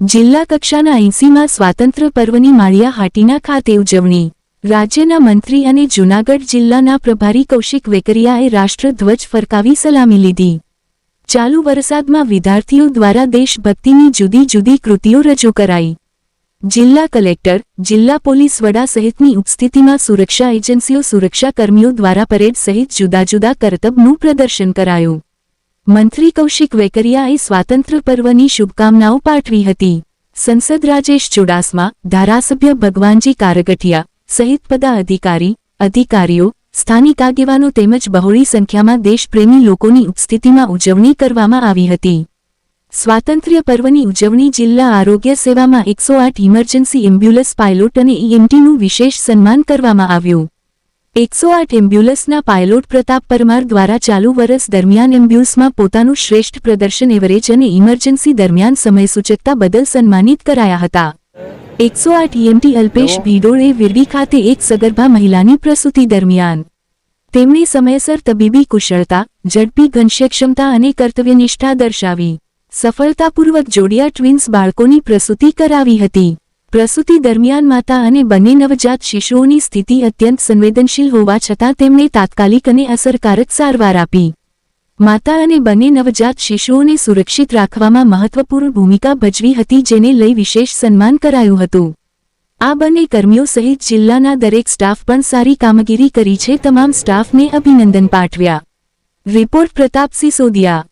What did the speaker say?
જિલ્લા કક્ષાના 80મા સ્વાતંત્ર્ય પર્વની માળિયા હાટીના ખાતે ઉજવણી। રાજ્યના મંત્રી અને જૂનાગઢ જિલ્લાના પ્રભારી કૌશિક વેકરિયાએ રાષ્ટ્રધ્વજ ફરકાવી સલામી લીધી। ચાલુ વરસાદમાં વિદ્યાર્થીઓ દ્વારા દેશભક્તિની જુદી જુદી કૃતિઓ રજૂ કરાઈ। જિલ્લા કલેક્ટર, જિલ્લા પોલીસ વડા સહિતની ઉપસ્થિતિમાં સુરક્ષા એજન્સીઓ સુરક્ષાકર્મીઓ દ્વારા પરેડ સહિત જુદા જુદા કરતબનું પ્રદર્શન કરાયું। મંત્રી કૌશિક વેકરિયાએ સ્વાતંત્ર્ય પર્વની શુભકામનાઓ પાઠવી હતી। સંસદ રાજેશ ચુડાસમા, ધારાસભ્ય ભગવાનજી કારગઠિયા સહિત અધિકારીઓ, સ્થાનિક આગેવાનો તેમજ બહોળી સંખ્યામાં દેશપ્રેમી લોકોની ઉપસ્થિતિમાં ઉજવણી કરવામાં આવી હતી। સ્વાતંત્ર્ય પર્વની ઉજવણી જિલ્લા આરોગ્ય સેવામાં 108 ઇમરજન્સી એમ્બ્યુલન્સ પાયલોટ અને ઈએમટીનું વિશેષ સન્માન કરવામાં આવ્યું। 108 એમ્બ્યુલન્સના પાયલોટ પ્રતાપ પરમાર દ્વારા ચાલુ વર્ષ દરમિયાન એમ્બ્યુલન્સમાં પોતાનું શ્રેષ્ઠ પ્રદર્શન એવરેજ અને ઇમરજન્સી દરમિયાન સમયસૂચકતા બદલ સન્માનિત કરાયા હતા। 108 ઈએમટી અલ્પેશ ભીડોળે વિરડી ખાતે એક સગર્ભા મહિલાની પ્રસૂતિ દરમિયાન તેમણે સમયસર તબીબી કુશળતા, ઝડપી ઘનશ્યક્ષમતા અને કર્તવ્યનિષ્ઠા દર્શાવી સફળતાપૂર્વક જોડિયા ટ્વિન્સ બાળકોની પ્રસૂતિ કરાવી હતી। પ્રસૂતિ દરમિયાન માતા અને બંને નવજાત શિશુઓની સ્થિતિ અત્યંત સંવેદનશીલ હોવા છતાં તેમણે તાત્કાલિક અને અસરકારક સારવાર આપી। માતા અને બંને નવજાત શિશુઓને સુરક્ષિત રાખવામાં મહત્વપૂર્ણ ભૂમિકા ભજવી હતી, જેને લઈ વિશેષ સન્માન કરાયું હતું। આ બંને કર્મીઓ સહિત જિલ્લાના દરેક સ્ટાફ પણ સારી કામગીરી કરી છે। તમામ સ્ટાફને અભિનંદન પાઠવ્યા। રિપોર્ટ પ્રતાપ સિસોદિયા।